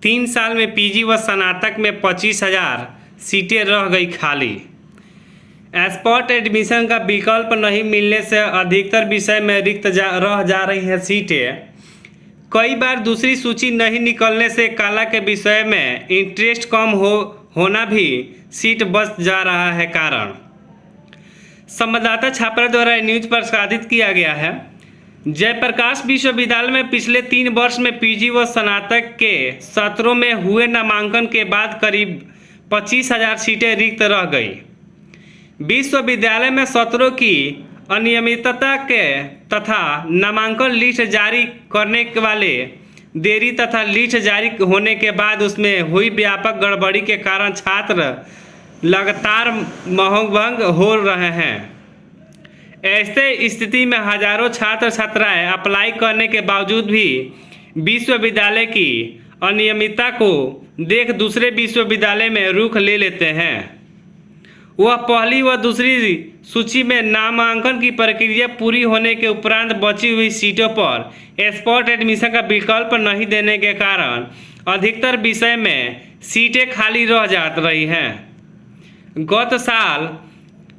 3 साल में पीजी व स्नातक में 25,000 सीटें रह गई खाली। स्पॉट एडमिशन का विकल्प नहीं मिलने से अधिकतर विषय में रिक्त रह जा रही हैं सीटें। कई बार दूसरी सूची नहीं निकलने से कला के विषय में इंटरेस्ट कम होना भी सीट बच जा रहा है कारण। संवाददाता छापरा द्वारा न्यूज प्रसारित किया गया है। जयप्रकाश विश्वविद्यालय में पिछले 3 वर्ष में पीजी व स्नातक के सत्रों में हुए नामांकन के बाद करीब 25,000 सीटें रिक्त रह गई। विश्वविद्यालय में सत्रों की अनियमितता के तथा नामांकन लिस्ट जारी करने वाले देरी तथा लिस्ट जारी होने के बाद उसमें हुई व्यापक गड़बड़ी के कारण छात्र लगातार महभंग हो रहे हैं। ऐसे स्थिति में हजारों छात्र छात्राएं अप्लाई करने के बावजूद भी विश्वविद्यालय की अनियमितता को देख दूसरे विश्वविद्यालय में रुख ले लेते हैं। वह पहली व दूसरी सूची में नामांकन की प्रक्रिया पूरी होने के उपरांत बची हुई सीटों पर स्पॉट एडमिशन का विकल्प नहीं देने के कारण अधिकतर विषय में सीटें खाली रह जा रही हैं। गत साल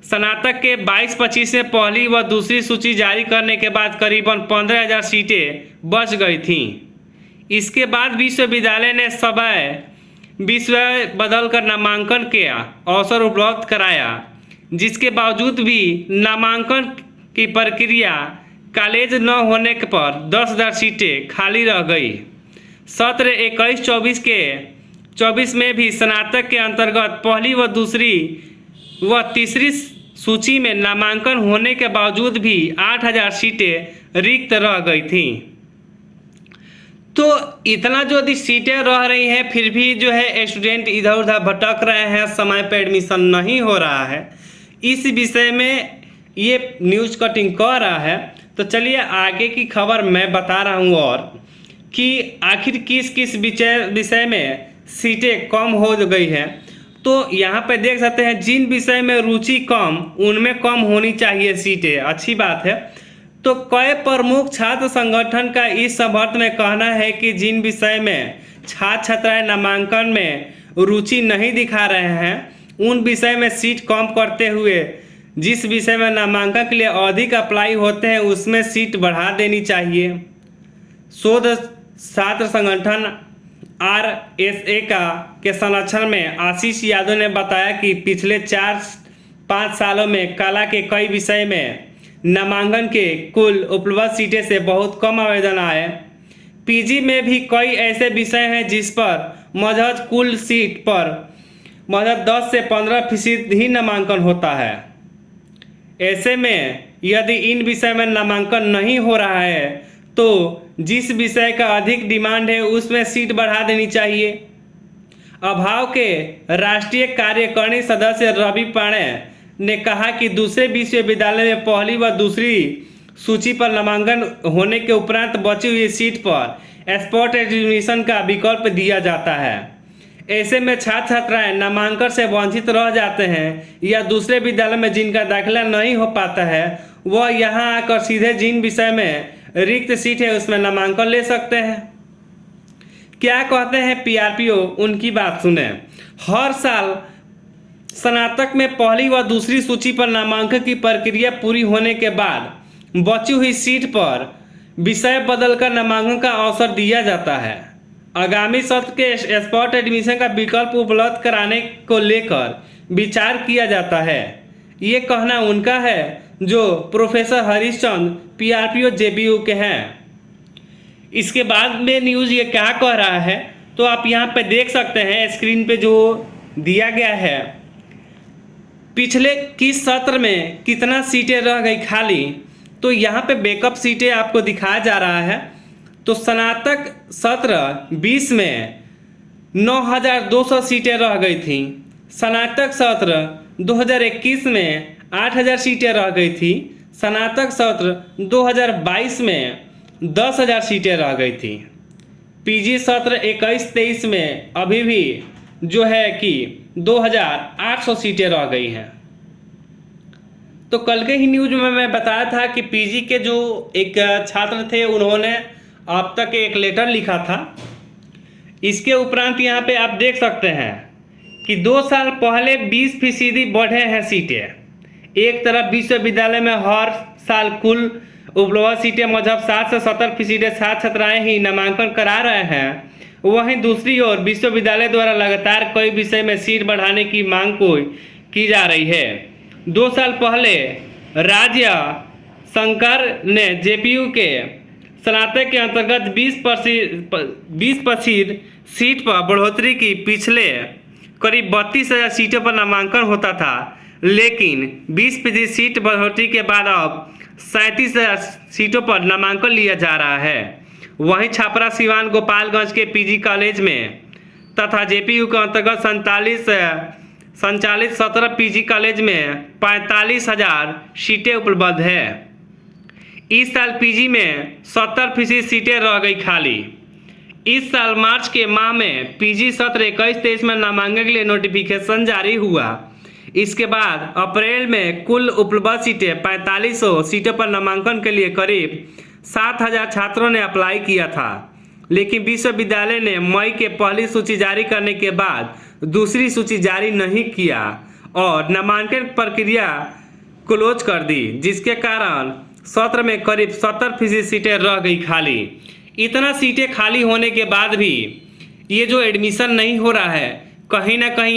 स्नातक के 22-25 में पहली व दूसरी सूची जारी करने के बाद करीबन 15,000 सीटें बच गई थीं। इसके बाद विश्वविद्यालय ने विषय बदलकर नामांकन के अवसर उपलब्ध कराया, जिसके बावजूद भी नामांकन की प्रक्रिया कॉलेज न होने पर 10,000 सीटें खाली रह गई। सत्र 21-24 में भी स्नातक के अंतर्गत पहली व दूसरी व तीसरी सूची में नामांकन होने के बावजूद भी 8,000 सीटें रिक्त रह गई थीं। तो इतना जो सीटें रह रही हैं फिर भी जो है स्टूडेंट इधर उधर भटक रहे हैं, समय पर एडमिशन नहीं हो रहा है। इस विषय में ये न्यूज़ कटिंग कर रहा है। तो चलिए आगे की खबर मैं बता रहा हूँ और कि आखिर किस किस विषय में सीटें कम हो गई हैं। तो यहाँ पे देख सकते हैं जिन विषय में रुचि कम उनमें कम होनी चाहिए सीटें, अच्छी बात है। तो कई प्रमुख छात्र संगठन का इस संदर्भ में कहना है कि जिन विषय में छात्र छात्राएं नामांकन में रुचि नहीं दिखा रहे हैं उन विषय में सीट कम करते हुए जिस विषय में नामांकन के लिए अधिक अप्लाई होते हैं उसमें सीट बढ़ा देनी चाहिए। शोध छात्र संगठन RSA के संरक्षण में आशीष यादव ने बताया कि पिछले 4-5 सालों में कला के कई विषय में नामांकन के कुल उपलब्ध सीटें से बहुत कम आवेदन आए। पीजी में भी कई ऐसे विषय हैं जिस पर महज कुल सीट पर महज 10 से 15% ही नामांकन होता है। ऐसे में यदि इन विषय में नामांकन नहीं हो रहा है तो जिस विषय का अधिक डिमांड है उसमें सीट बढ़ा देनी चाहिए। अभाव के राष्ट्रीय कार्यकारिणी सदस्य रवि पांडे ने कहा कि दूसरे विश्वविद्यालय में पहली व दूसरी सूची पर नामांकन होने के उपरांत बची हुई सीट पर स्पॉट एडमिशन का विकल्प दिया जाता है। ऐसे में छात्र छात्राएं नामांकन से वंचित रह जाते हैं या दूसरे विद्यालय में जिनका दाखिला नहीं हो पाता है वह यहाँ आकर सीधे जिन विषय में रिक्त सीट है उसमें नामांकन ले सकते हैं। क्या कहते हैं PRPO, उनकी बात सुने। हर साल स्नातक में पहली व दूसरी सूची पर नामांकन की प्रक्रिया पूरी होने के बाद बची हुई सीट पर विषय बदलकर नामांकन का अवसर दिया जाता है। आगामी सत्र के स्पॉट एडमिशन का विकल्प उपलब्ध कराने को लेकर विचार किया जाता है। ये कहना उनका है जो प्रोफेसर हरिश्चंद्र PRPO JBU के हैं। इसके बाद में न्यूज़ ये क्या कह रहा है तो आप यहाँ पे देख सकते हैं स्क्रीन पे जो दिया गया है पिछले किस सत्र में कितना सीटें रह गई खाली। तो यहाँ पे बैकअप सीटें आपको दिखाया जा रहा है। तो स्नातक सत्र 20 में 9,200 सीटें रह गई थी। स्नातक सत्र 2021 में 8,000 सीटें रह गई थी। स्नातक सत्र 2022 में 10,000 सीटें रह गई थी। पीजी सत्र 21-23 में अभी भी जो है कि 2,800 सीटें रह गई हैं। तो कल के ही न्यूज में मैं बताया था कि पीजी के जो एक छात्र थे उन्होंने अब तक एक लेटर लिखा था। इसके उपरांत यहाँ पे आप देख सकते हैं कि 2 साल पहले 20% बढ़े हैं सीटें। एक तरफ विश्वविद्यालय में हर साल कुल उपलब्ध सीटें मजहब 60 से 70% छात्र छात्राएँ ही नामांकन करा रहे हैं, वहीं दूसरी ओर विश्वविद्यालय द्वारा लगातार कई विषय में सीट बढ़ाने की मांग की जा रही है। 2 साल पहले राज्य सरकार ने जेपीयू के स्नातक के अंतर्गत 20% सीट पर बढ़ोतरी की। पिछले करीब 32,000 सीटों पर नामांकन होता था, लेकिन 20% सीट बढ़ोतरी के बाद अब 37,000 सीटों पर नामांकन लिया जा रहा है। वहीं छपरा, सिवान, गोपालगंज के पीजी कॉलेज में तथा जेपीयू के अंतर्गत संचालित 17 पीजी कॉलेज में 45,000 सीटें उपलब्ध है। इस साल पीजी में 70% सीटें रह गई खाली। इस साल मार्च के माह में पीजी सत्र 21-23 में नामांकन के लिए नोटिफिकेशन जारी हुआ। इसके बाद अप्रैल में कुल उपलब्ध सीटें 4500 सीटों पर नामांकन के लिए करीब 7,000 छात्रों ने अप्लाई किया था, लेकिन विश्वविद्यालय ने मई के पहली सूची जारी करने के बाद दूसरी सूची जारी नहीं किया और नामांकन प्रक्रिया क्लोज कर दी, जिसके कारण सत्र में करीब 70% सीटें रह गई खाली। इतना सीटें खाली होने के बाद भी ये जो एडमिशन नहीं हो रहा है, कहीं ना कहीं